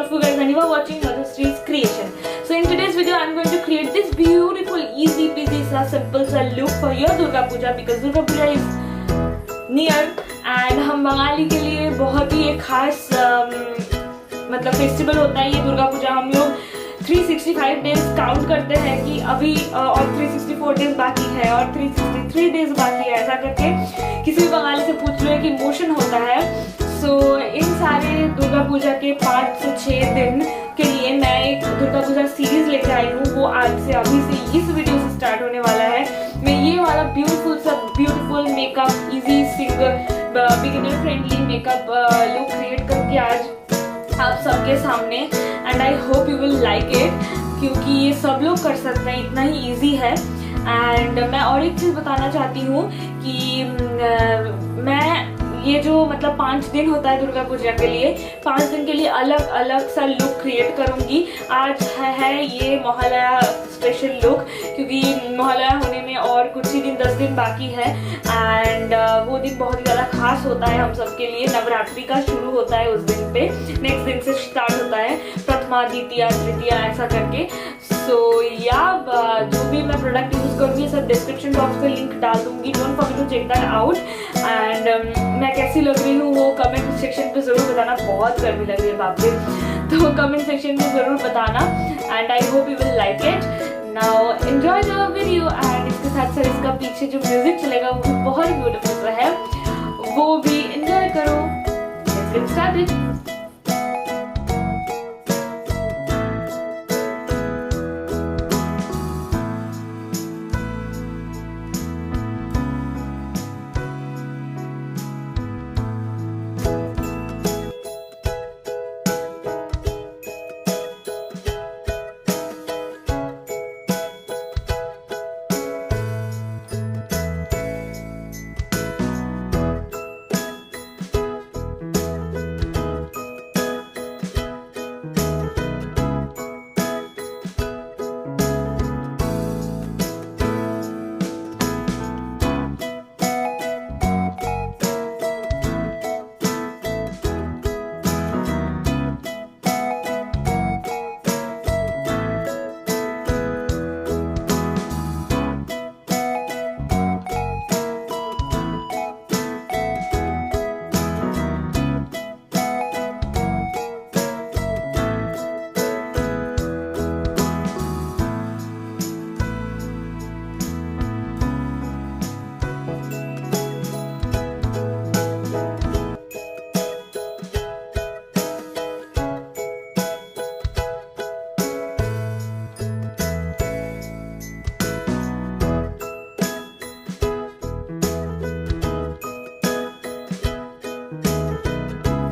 of you guys and you are watching Madhushree Creation. So in today's video I'm going to create this beautiful easy peasy simple look for your Durga Puja because Durga Puja is near and हम बंगाली के लिए बहुत ही एक खास मतलब festival होता है ये दुर्गा पूजा। हम लोग 365 डेज काउंट करते हैं कि अभी और 364 डेज बाकी है और 363 डेज बाकी है, ऐसा करके किसी भी बंगाली से पूछ लो कि मोशन होता है। सो इन सारे दुर्गा पूजा के 5 से 6 दिन के लिए मैं एक दुर्गा पूजा सीरीज लेके आई हूँ। वो आज से अभी से इस वीडियो से स्टार्ट होने वाला है। मैं ये वाला beautiful makeup easy single beginner friendly makeup look create करके आज आप सबके सामने and I hope you will like it क्योंकि ये सब लोग कर सकते हैं, इतना ही इजी है। एंड मैं और एक चीज़ बताना चाहती हूँ कि मैं ये जो मतलब 5 दिन होता है दुर्गा पूजा के लिए, 5 दिन के लिए अलग अलग सा लुक क्रिएट करूँगी। आज है ये मोहल्ला स्पेशल लुक क्योंकि मोहल्ला होने में और कुछ ही दिन 10 दिन बाकी है एंड वो दिन बहुत ही ज़्यादा खास होता है हम सबके लिए। नवरात्रि का शुरू होता है उस दिन पे, नेक्स्ट दिन से स्टार्ट होता है, प्रथमा द्वितीया तृतीया ऐसा करके। सो या जो भी मैं प्रोडक्ट यूज़ करूँगी सब डिस्क्रिप्शन बॉक्स पे लिंक डाल दूँगी, don't forget to check that out. And मैं कैसी लग रही हूँ वो कमेंट सेक्शन पे ज़रूर बताना, बहुत गर्मी लग रही है बाप रे, तो कमेंट सेक्शन में ज़रूर बताना and I hope you will like it. Now enjoy the video and इसके साथ साथ इसका पीछे जो म्यूजिक चलेगा वो भी बहुत ब्यूटीफुल है, वो भी एंजॉय करो। Let's get started.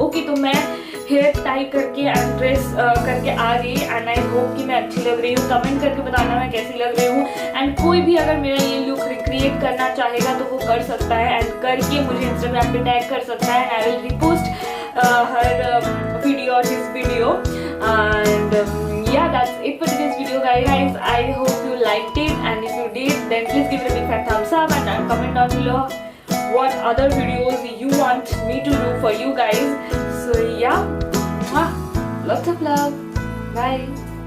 ओके तो मैं हेयर टाई करके एंड ड्रेस करके आ गई एंड आई होप कि मैं अच्छी लग रही हूँ। कमेंट करके बताना मैं कैसी लग रही हूँ एंड कोई भी अगर मेरा ये लुक रिक्रिएट करना चाहेगा तो वो कर सकता है एंड करके मुझे इंस्टाग्राम पे टैग कर सकता है and I will repost her video और his video and yeah, that's it for today's video guys. I hope you liked it and if you did then please give it a big fat thumbs up and comment down below what other videos you want me to do for you guys. So yeah, lots of love, bye.